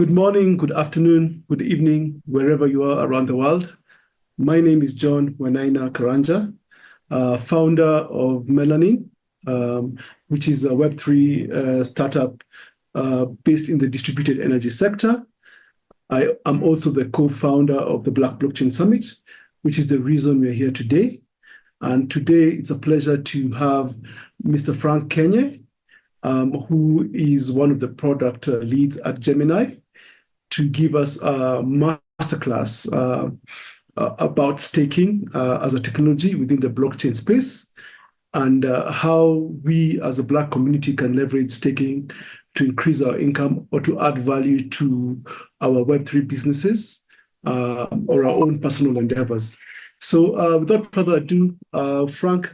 Good morning, good afternoon, good evening, wherever you are around the world. My name is John Wanaina Karanja, founder of Melanin, which is a Web3 startup based in the distributed energy sector. I am also the co-founder of the Black Blockchain Summit, which is the reason we're here today. And today it's a pleasure to have Mr. Franck Kenye, who is one of the product leads at Gemini, to give us a masterclass about staking as a technology within the blockchain space and how we as a Black community can leverage staking to increase our income or to add value to our Web3 businesses or our own personal endeavors. So without further ado, Franck,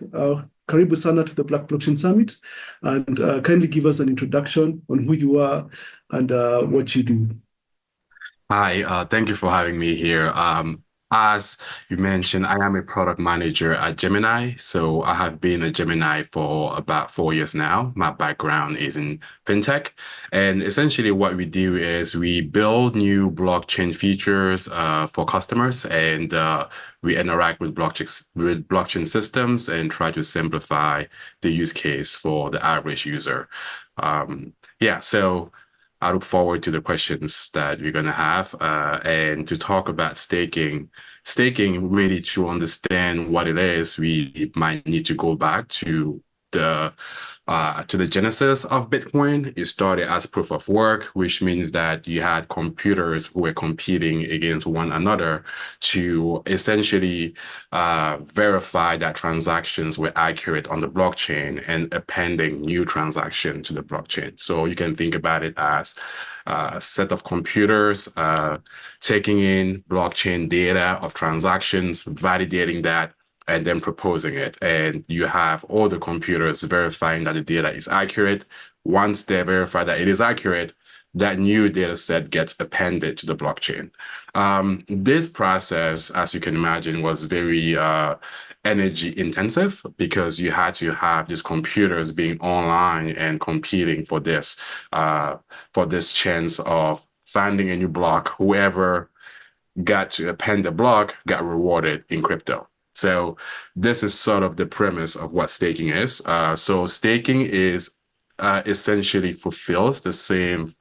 karibu sana to the Black Blockchain Summit, and kindly give us an introduction on who you are and what you do. Hi, thank you for having me here. As you mentioned, I am a product manager at Gemini. So I have been at Gemini for about 4 years now. My background is in fintech. And essentially what we do is we build new blockchain features for customers, and we interact with blockchain systems and try to simplify the use case for the average user. Yeah, so I look forward to the questions that we're going to have and to talk about staking. Staking, really, to understand what it is, we might need to go back to the genesis of Bitcoin. It started as proof of work, which means that you had computers who were competing against one another to essentially verify that transactions were accurate on the blockchain and appending new transaction to the blockchain. So you can think about it as a set of computers taking in blockchain data of transactions, validating that, and then proposing it. And you have all the computers verifying that the data is accurate. Once they verify that it is accurate, that new data set gets appended to the blockchain. This process, as you can imagine, was very energy intensive because you had to have these computers being online and competing for this chance of finding a new block. Whoever got to append the block got rewarded in crypto. So this is sort of the premise of what staking is. So staking is essentially fulfills the same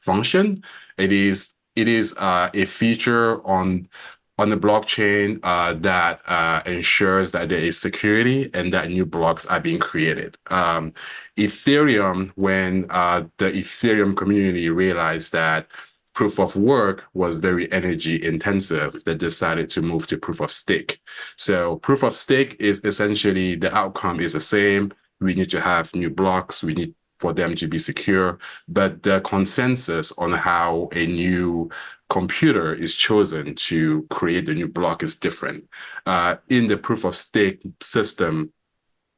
function. It is a feature on the blockchain that ensures that there is security and that new blocks are being created. Ethereum, when the Ethereum community realized that proof of work was very energy intensive, they decided to move to proof of stake. So proof of stake is essentially the outcome is the same. We need to have new blocks. We need for them to be secure, but the consensus on how a new computer is chosen to create the new block is different. In the proof of stake system,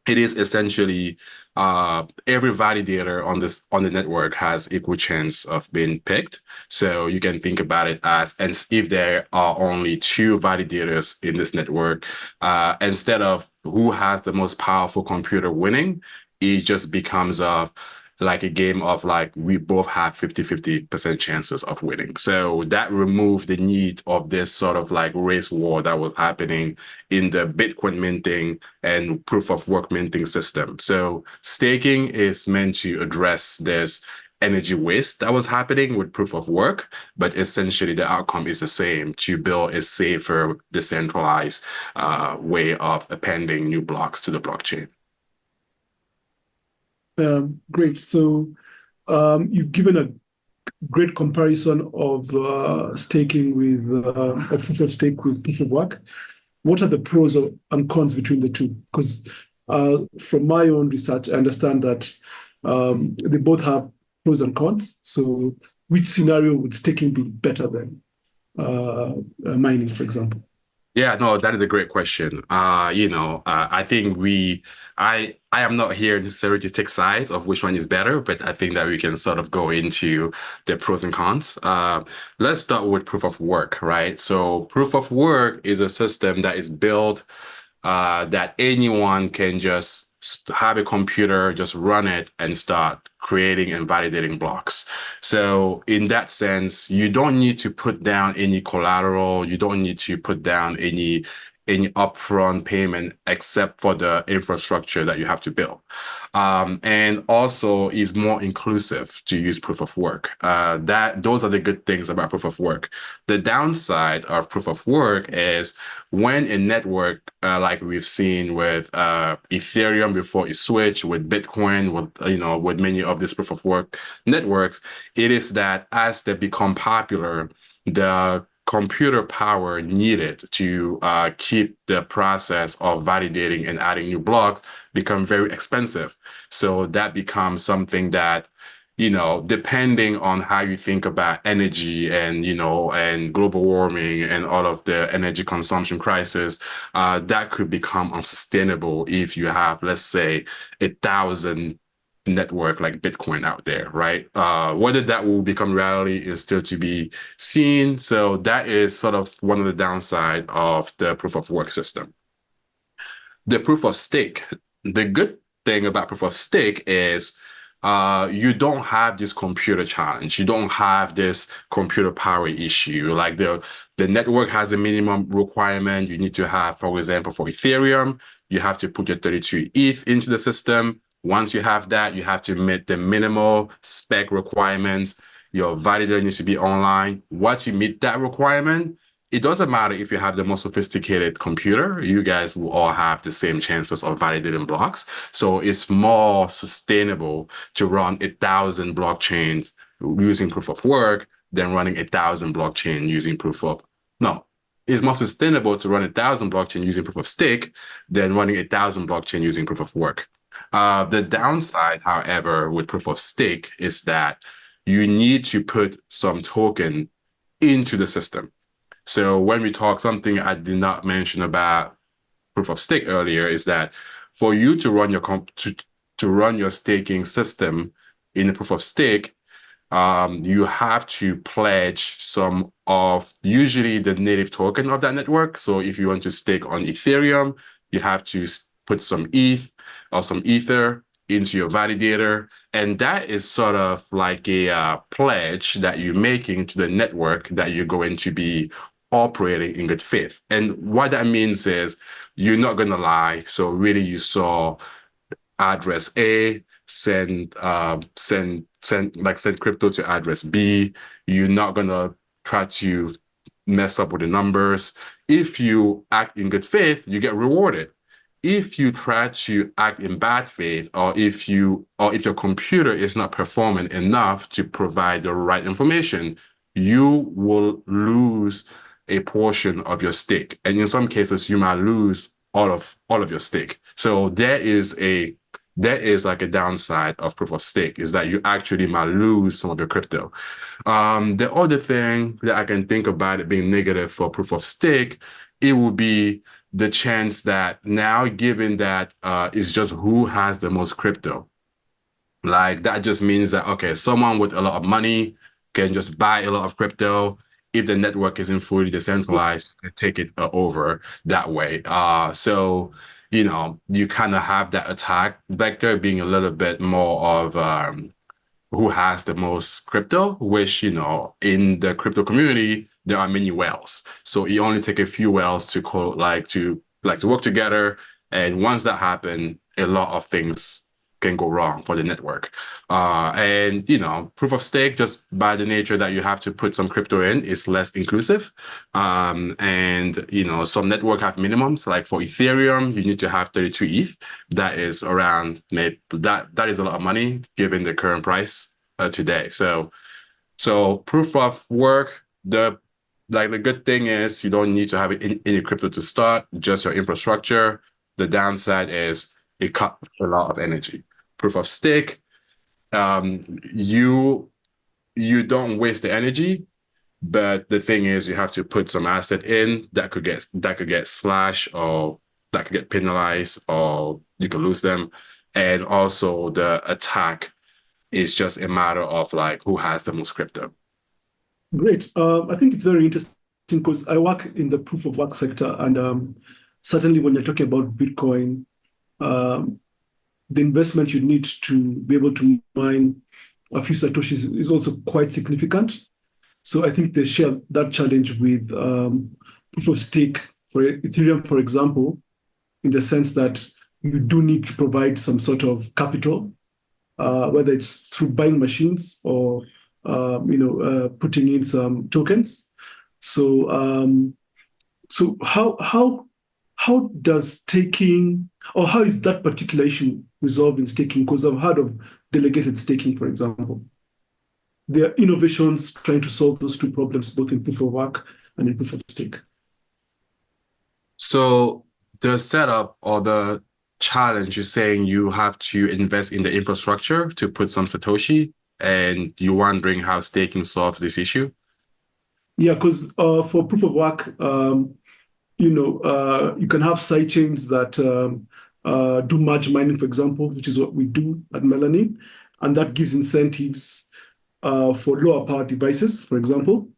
it is essentially every validator on the network has equal chance of being picked. So you can think about it as, and if there are only two validators in this network, instead of who has the most powerful computer winning, it just becomes like a game of like we both have 50-50% chances of winning. So that removed the need of this sort of like race war that was happening in the Bitcoin minting and proof of work minting system. So staking is meant to address this energy waste that was happening with proof of work, but essentially the outcome is the same: to build a safer, decentralized way of appending new blocks to the blockchain. Great. So you've given a great comparison of staking with or proof of stake with proof of work. What are the pros and cons between the two? Because from my own research, I understand that they both have pros and cons. So which scenario would staking be better than mining, for example? Yeah, no, that is a great question. I think I am not here necessarily to take sides of which one is better, but I think that we can sort of go into the pros and cons. Let's start with proof of work, right? So proof of work is a system that is built that anyone can just have a computer just run it and start creating and validating blocks. So in that sense, you don't need to put down any collateral. You don't need to put down any upfront payment except for the infrastructure that you have to build. And also is more inclusive to use proof of work. Those are the good things about proof of work. The downside of proof of work is when a network, like we've seen with Ethereum before it switched, with Bitcoin, with many of these proof of work networks, it is that as they become popular, the computer power needed to keep the process of validating and adding new blocks become very expensive. So that becomes something that, depending on how you think about energy and global warming and all of the energy consumption crisis, that could become unsustainable if you have, let's say, 1,000 network like Bitcoin out there, right? Whether that will become reality is still to be seen. So that is sort of one of the downside of the proof of work system. The proof of stake, the good thing about proof of stake is you don't have this computer challenge. You don't have this computer power issue. Like the network has a minimum requirement you need to have. For example, for Ethereum, you have to put your 32 ETH into the system. Once you have that, you have to meet the minimal spec requirements. Your validator needs to be online. Once you meet that requirement, it doesn't matter if you have the most sophisticated computer, you guys will all have the same chances of validating blocks. So it's more sustainable to run 1,000 blockchains using proof of work than running 1,000 blockchain using no, it's more sustainable to run 1,000 blockchain using proof of stake than running 1,000 blockchain using proof of work. The downside, however, with proof of stake is that you need to put some token into the system. So when we talk, something I did not mention about proof of stake earlier is that for you to run your staking system in a proof of stake, you have to pledge some of usually the native token of that network. So if you want to stake on Ethereum, you have to put some ETH or some Ether into your validator. And that is sort of like a pledge that you're making to the network that you're going to be operating in good faith. And what that means is you're not going to lie. So really you saw address A, send crypto to address B. You're not going to try to mess up with the numbers. If you act in good faith, you get rewarded. If you try to act in bad faith, or if your computer is not performing enough to provide the right information, you will lose a portion of your stake. And in some cases, you might lose all of your stake. So there is like a downside of proof of stake, is that you actually might lose some of your crypto. The other thing that I can think about it being negative for proof of stake, it will be the chance that now, given that it's just who has the most crypto. Like that just means that, okay, someone with a lot of money can just buy a lot of crypto. If the network isn't fully decentralized, you can take it over that way. So, you kind of have that attack vector being a little bit more of who has the most crypto, which, in the crypto community, there are many whales. So you only take a few whales to work together. And once that happens, a lot of things can go wrong for the network. And proof of stake, just by the nature that you have to put some crypto in, is less inclusive. And some network have minimums. Like for Ethereum, you need to have 32 ETH. That is that is a lot of money given the current price today. So proof of work, the good thing is you don't need to have any crypto to start, just your infrastructure. The downside is it cuts a lot of energy. Proof of stake, you don't waste the energy, but the thing is you have to put some asset in that could get slashed, or that could get penalized, or you could lose them. And also the attack is just a matter of like who has the most crypto. Great. I think it's very interesting because I work in the proof of work sector, and certainly when you're talking about Bitcoin, the investment you need to be able to mine a few Satoshis is also quite significant. So I think they share that challenge with proof of stake for Ethereum, for example, in the sense that you do need to provide some sort of capital, whether it's through buying machines or putting in some tokens. So so how does staking, or how is that particular issue resolved in staking? Because I've heard of delegated staking, for example. There are innovations trying to solve those two problems, both in proof of work and in proof of stake. So the setup or the challenge is saying you have to invest in the infrastructure to put some Satoshi, and you're wondering how staking solves this issue? Yeah, because for proof of work, you can have side chains that do merge mining, for example, which is what we do at Melanin, and that gives incentives for lower power devices, for example.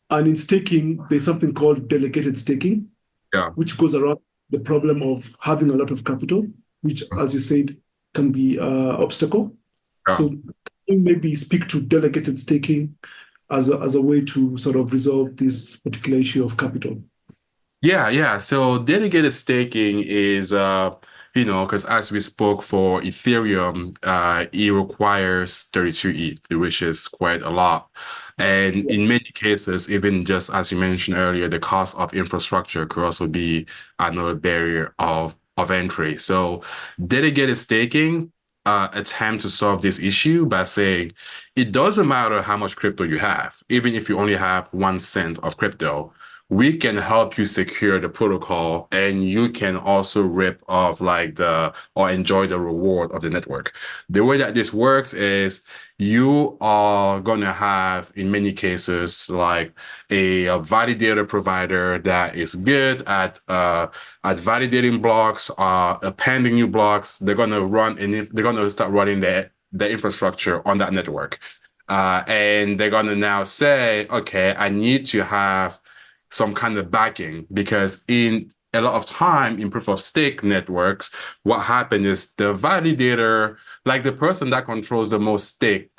And in staking, there's something called delegated staking, Yeah. which goes around the problem of having a lot of capital, which, as you said, can be an obstacle. Yeah. So can you maybe speak to delegated staking as a way to sort of resolve this particular issue of capital? Yeah. So delegated staking is, because as we spoke for Ethereum, it requires 32 ETH, which is quite a lot. And in many cases, even just as you mentioned earlier, the cost of infrastructure could also be another barrier of entry. So delegated staking attempt to solve this issue by saying it doesn't matter how much crypto you have, even if you only have 1 cent of crypto, we can help you secure the protocol, and you can also rip off or enjoy the reward of the network. The way that this works is you are going to have, in many cases, like a validator provider that is good at validating blocks, appending new blocks. They're going to they're going to start running the infrastructure on that network. And they're going to now say, okay, I need to have some kind of backing, because in a lot of time in proof of stake networks, what happened is the validator, like the person that controls the most stake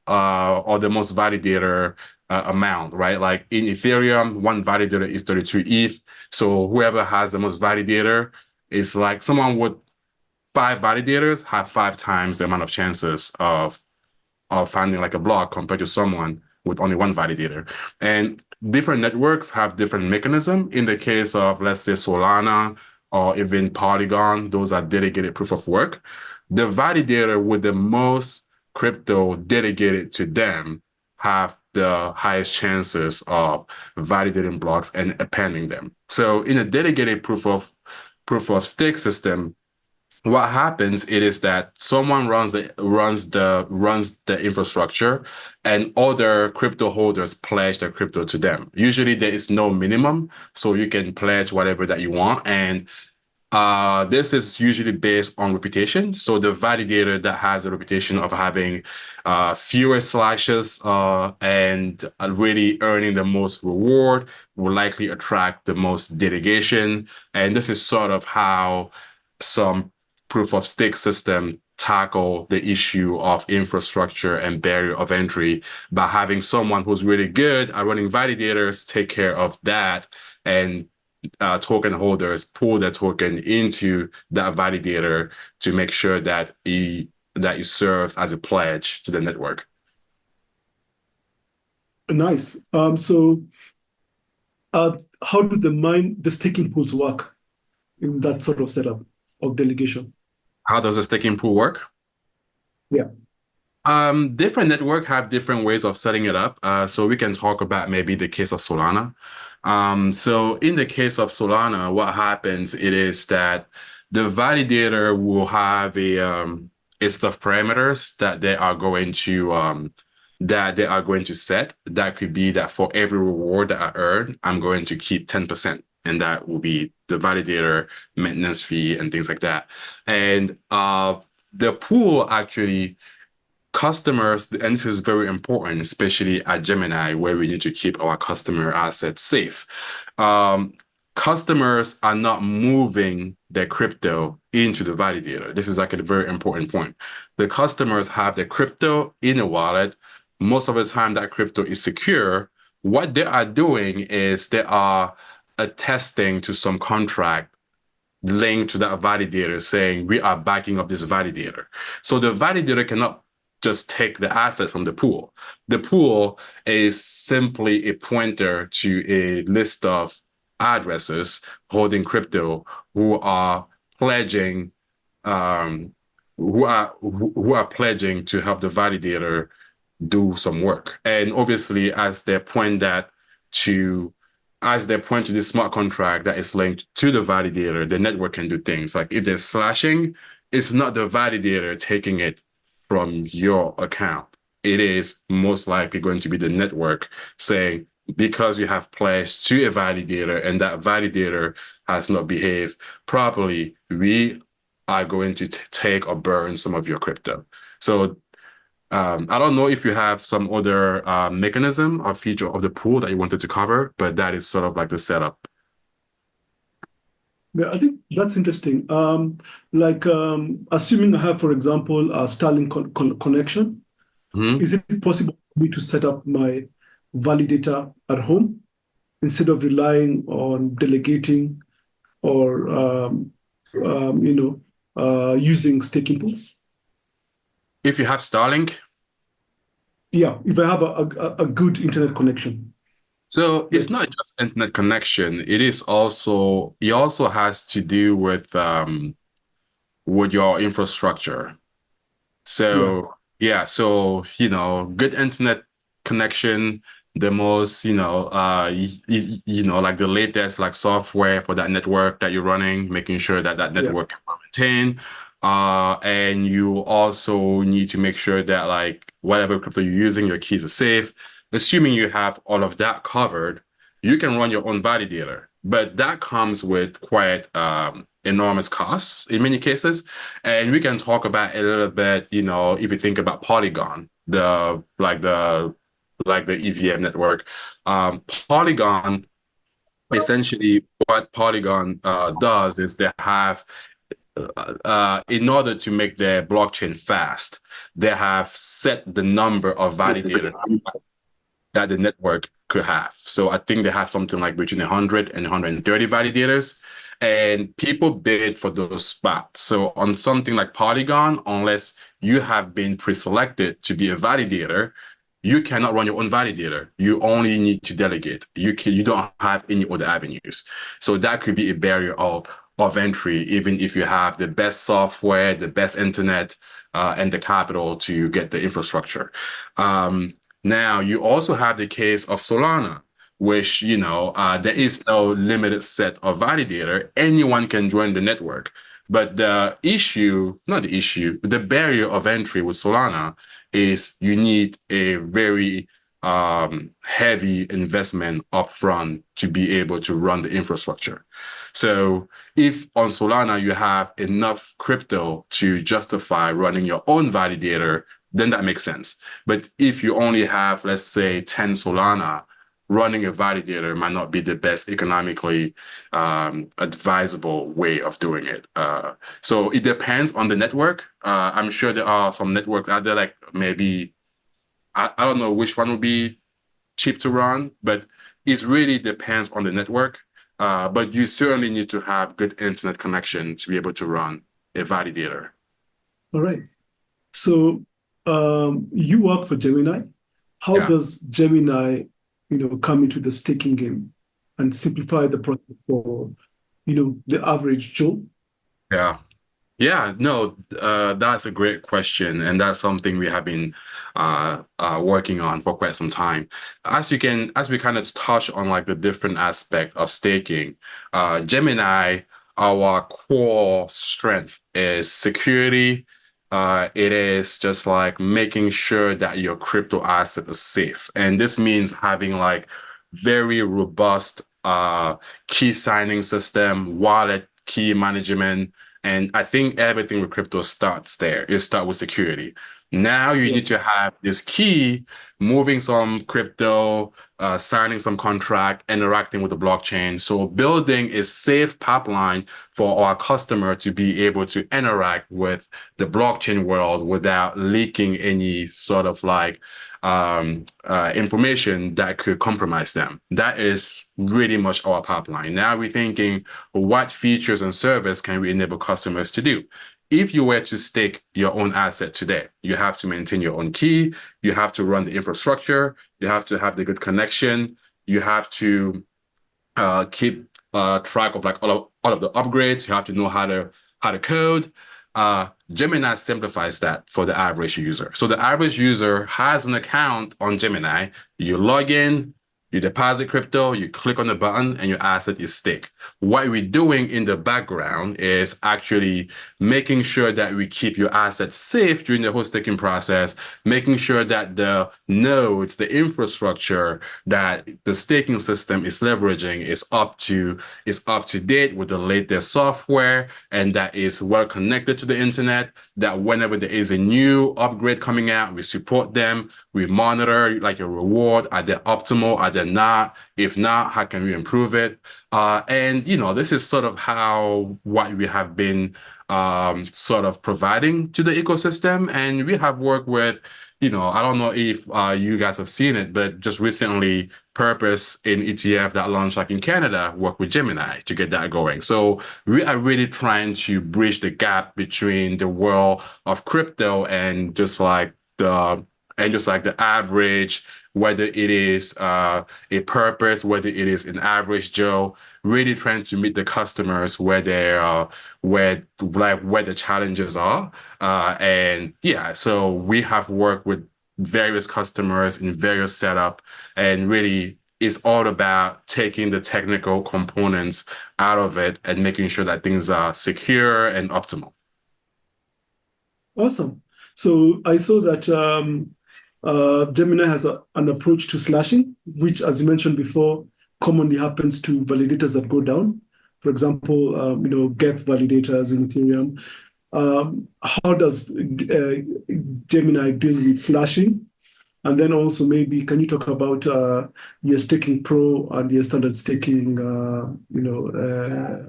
or the most validator amount, right? Like in Ethereum, one validator is 32 ETH. So whoever has the most validator is like someone with 5 validators have 5 times the amount of chances of finding like a block compared to someone with only one validator. And different networks have different mechanism. In the case of, let's say, Solana or even Polygon, those are dedicated proof of work. The validator with the most crypto dedicated to them have the highest chances of validating blocks and appending them. So in a dedicated proof of stake system, what happens it is that someone runs the infrastructure, and other crypto holders pledge their crypto to them. Usually there is no minimum, so you can pledge whatever that you want, and this is usually based on reputation. So the validator that has a reputation of having fewer slashes and really earning the most reward will likely attract the most delegation. And this is sort of how some proof of stake system tackle the issue of infrastructure and barrier of entry by having someone who's really good at running validators take care of that, and token holders pull their token into that validator to make sure that it serves as a pledge to the network. Nice. So how do the staking pools work in that sort of setup of delegation? How does a staking pool work? Yeah. Different network have different ways of setting it up. So we can talk about maybe the case of Solana. So in the case of Solana, what happens it is that the validator will have a set of parameters that they are going to set. That could be that for every reward that I earn, I'm going to keep 10%. And that will be the validator maintenance fee and things like that. And the pool actually, customers, and this is very important, especially at Gemini, where we need to keep our customer assets safe. customers are not moving their crypto into the validator. This is like a very important point. The customers have their crypto in a wallet. Most of the time, that crypto is secure. What they are doing is they are attesting to some contract linked to that validator saying we are backing up this validator. So the validator cannot just take the asset from the pool. The pool is simply a pointer to a list of addresses holding crypto who are pledging who are pledging to help the validator do some work. And obviously, to as they point to this smart contract that is linked to the validator, the network can do things. Like if there's slashing, it's not the validator taking it from your account. It is most likely going to be the network saying, because you have pledged to a validator and that validator has not behaved properly, we are going to take or burn some of your crypto. So I don't know if you have some other mechanism or feature of the pool that you wanted to cover, but that is sort of like the setup. Yeah, I think that's interesting. Assuming I have, for example, a Starlink connection, Mhm. is it possible for me to set up my validator at home instead of relying on delegating or using staking pools? If you have Starlink, Yeah, if I have a good internet connection. so it's Like, not just internet connection. It also has to do with your infrastructure. yeah, So yeah, so good internet connection, the most, like the latest like software for that network that you're running, making sure that that yeah, network is maintained. And you also need to make sure that like whatever crypto you're using, your keys are safe. Assuming you have all of that covered, you can run your own validator, but that comes with quite enormous costs in many cases. And we can talk about a little bit, if you think about Polygon, the EVM network. Polygon, essentially what Polygon does is they have in order to make their blockchain fast, they have set the number of validators that the network could have. So I think they have something like between 100 and 130 validators, and people bid for those spots. So on something like Polygon, unless you have been pre-selected to be a validator, you cannot run your own validator. You only need to delegate. You don't have any other avenues. So that could be a barrier of entry, even if you have the best software, the best internet, and the capital to get the infrastructure. Now, you also have the case of Solana, which, there is no limited set of validator. Anyone can join the network. But not the issue, but the barrier of entry with Solana is you need a very heavy investment upfront to be able to run the infrastructure. So if on Solana you have enough crypto to justify running your own validator, then that makes sense. But if you only have, let's say, 10 Solana, running a validator might not be the best economically advisable way of doing it. So it depends on the network. I'm sure there are some networks out there, like maybe, I don't know which one would be cheap to run, but it really depends on the network. But you certainly need to have good internet connection to be able to run a validator. all right. So you work for Gemini. How Yeah. does Gemini, come into the staking game and simplify the process for, the average Joe? Yeah. Yeah, no, that's a great question, and that's something we have been working on for quite some time. As we kind of touch on like the different aspect of staking, Gemini, our core strength is security. It is just like making sure that your crypto asset is safe, and this means having like very robust key signing system, wallet key management. And I think everything with crypto starts there. It starts with security. Now you Yeah. need to have this key, moving some crypto, signing some contract, interacting with the blockchain. So building a safe pipeline for our customer to be able to interact with the blockchain world without leaking any sort of like information that could compromise them. That is really much our pipeline. Now we're thinking, what features and service can we enable customers to do? If you were to stake your own asset today, you have to maintain your own key, you have to run the infrastructure, you have to have the good connection, you have to keep track of like all of the upgrades, you have to know how to code. Gemini simplifies that for the average user. So the average user has an account on Gemini. You log in, you deposit crypto, you click on the button, and your asset is staked. What we're doing in the background is actually making sure that we keep your assets safe during the whole staking process, making sure that the nodes, the infrastructure that the staking system is leveraging is up to date with the latest software, and that is well connected to the internet, that whenever there is a new upgrade coming out, we support them, we monitor like a reward, are they optimal, are they not? If not, how can we improve it? And you know, this is sort of how what we have been sort of providing to the ecosystem. And we have worked with, you know, I don't know if you guys have seen it, but just recently, Purpose in ETF that launched like in Canada worked with Gemini to get that going. So we are really trying to bridge the gap between the world of crypto and just like the average, whether it is a purpose, whether it is an average Joe, really trying to meet the customers where they're where the challenges are. And yeah, so we have worked with various customers in various setup, and really it's all about taking the technical components out of it and making sure that things are secure and optimal. Awesome. So I saw that Gemini has an approach to slashing, which, as you mentioned before, commonly happens to validators that go down. For example, Geth validators in Ethereum. How does Gemini deal with slashing? And then also maybe can you talk about your staking pro and your standard staking,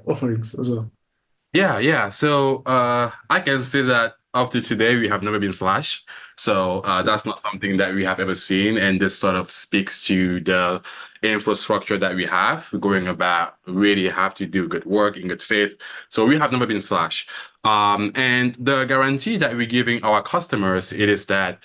offerings as well? Yeah. So I can say that up to today we have never been slashed. So that's not something that we have ever seen, and this sort of speaks to the infrastructure that we have going about. Really have to do good work in good faith. So we have never been slashed. And the guarantee that we're giving our customers, it is that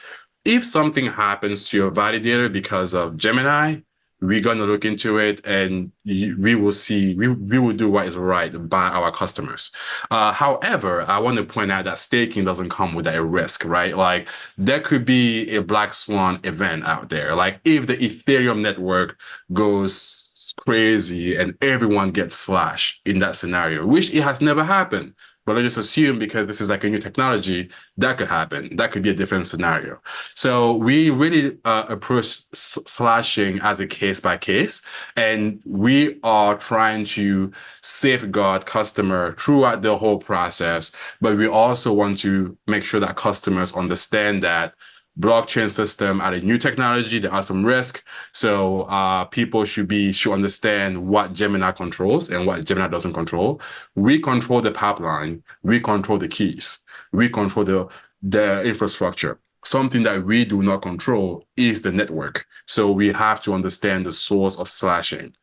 if something happens to your validator because of Gemini, we're going to look into it, and we will see, we will do what is right by our customers. However, I want to point out that staking doesn't come with a risk, right? Like there could be a black swan event out there. Like if the Ethereum network goes crazy and everyone gets slashed in that scenario, which it has never happened. But let's just assume, because this is like a new technology, that could happen. That could be a different scenario. So we really approach slashing as a case by case, and we are trying to safeguard customer throughout the whole process. But we also want to make sure that customers understand that blockchain system are a new technology. There are some risk. So people should understand what Gemini controls and what Gemini doesn't control. We control the pipeline. We control the keys. We control the infrastructure. Something that we do not control is the network. So we have to understand the source of slashing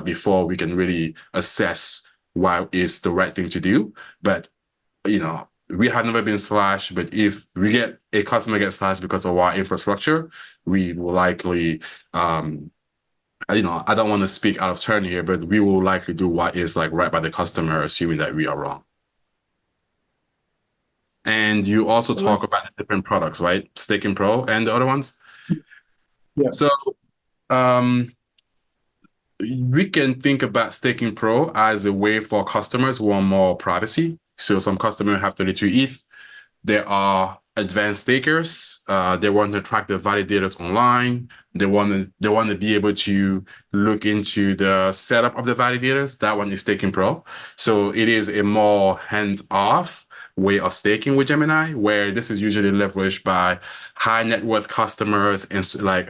before we can really assess what is the right thing to do. But, you know, we have never been slashed, but if we get a customer gets slashed because of our infrastructure, we will likely, I don't want to speak out of turn here, but we will likely do what is like right by the customer, assuming that we are wrong. And you also All right. talk about the different products, right? Staking Pro and the other ones. Yes. So we can think about Staking Pro as a way for customers who want more privacy. So some customers have 32 ETH. There are advanced stakers. They want to track the validators online. They want to be able to look into the setup of the validators. That one is Staking Pro. So it is a more hands-off, way of staking with Gemini, where this is usually leveraged by high net worth customers and like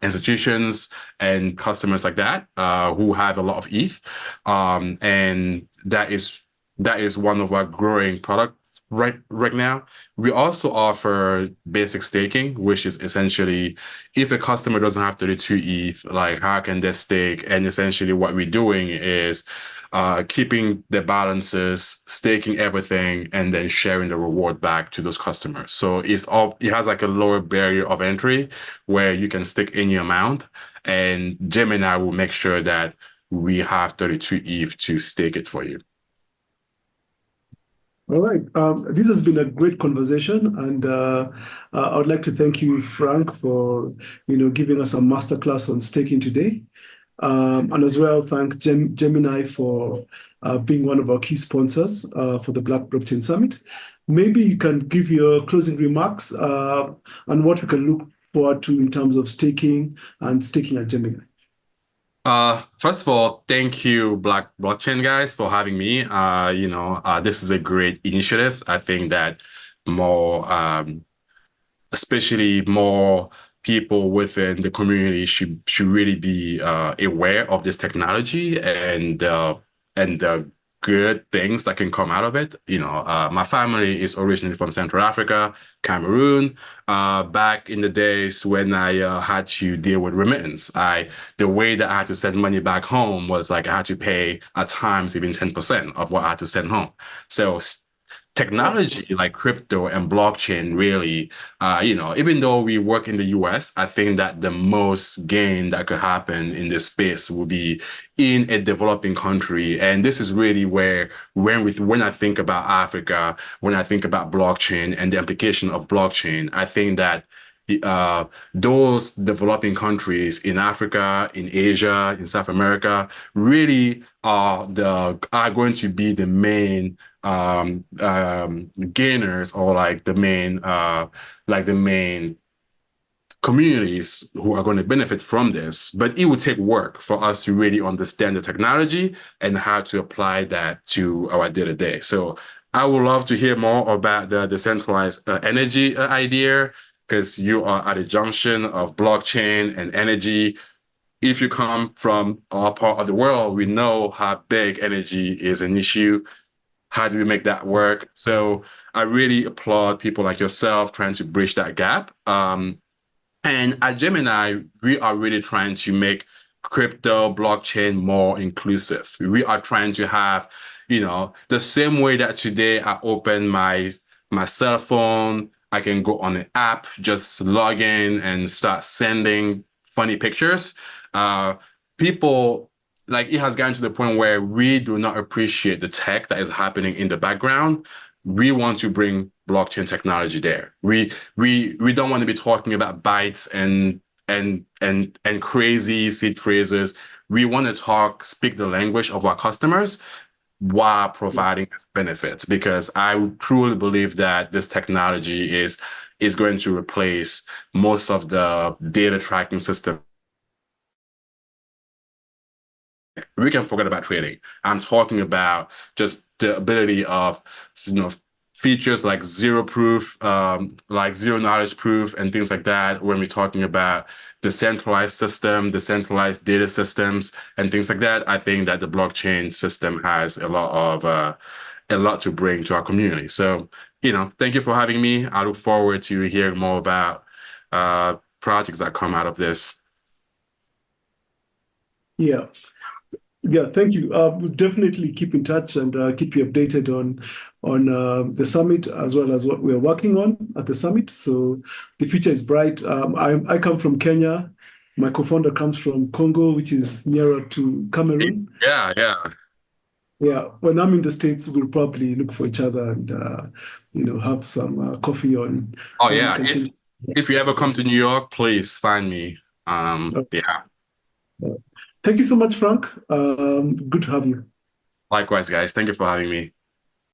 institutions and customers like that who have a lot of ETH, and that is one of our growing products right now. We also offer basic staking, which is essentially if a customer doesn't have 32 ETH, like how can they stake? And essentially what we're doing is keeping the balances, staking everything, and then sharing the reward back to those customers. So it has like a lower barrier of entry where you can stake any amount, and Gemini will make sure that we have 32 ETH to stake it for you. All right. This has been a great conversation, and I would like to thank you, Frank, for giving us a masterclass on staking today, and as well thank Gemini for being one of our key sponsors for the Black Blockchain Summit. Maybe you can give your closing remarks on what we can look forward to in terms of staking and staking at Gemini. First of all, thank you, Black Blockchain guys, for having me. This is a great initiative. I think that more, especially more people within the community should really be aware of this technology and the good things that can come out of it. My family is originally from Central Africa, Cameroon. Back in the days when I had to deal with remittance, the way that I had to send money back home was like I had to pay at times even 10% of what I had to send home. So technology like crypto and blockchain really, even though we work in the US, I think that the most gain that could happen in this space will be in a developing country. And this is really where, when I think about Africa, when I think about blockchain and the implication of blockchain, I think that those developing countries in Africa, in Asia, in South America, really are going to be the main gainers, or like the main communities who are going to benefit from this. But it would take work for us to really understand the technology and how to apply that to our day-to-day. So I would love to hear more about the decentralized energy idea, because you are at a junction of blockchain and energy. If you come from our part of the world, we know how big energy is an issue. How do we make that work? So I really applaud people like yourself trying to bridge that gap. And at Gemini, we are really trying to make crypto blockchain more inclusive. We are trying to have, the same way that today I open my cell phone, I can go on an app, just log in and start sending funny pictures. People, like, it has gotten to the point where we do not appreciate the tech that is happening in the background. We want to bring blockchain technology there. We don't want to be talking about bytes and crazy seed phrases. We want to speak the language of our customers while providing these benefits, because I truly believe that this technology is going to replace most of the data tracking system. We can forget about trading. I'm talking about just the ability of, features like zero proof, like zero knowledge proof and things like that, when we're talking about the centralized system, the centralized data systems and things like that. I think that the blockchain system has a lot to bring to our community. So, thank you for having me. I look forward to hearing more about projects that come out of this. Yeah. Yeah, thank you. We'll definitely keep in touch and keep you updated on the summit, as well as what we're working on at the summit. So the future is bright. I come from Kenya. My co-founder comes from Congo, which is nearer to Cameroon. Yeah, yeah. Yeah, when I'm in the States, we'll probably look for each other and have some coffee on Oh how we yeah. can change. If you ever come to New York, please find me. Yeah. Thank you so much, Frank. Good to have you. Likewise, guys. Thank you for having me.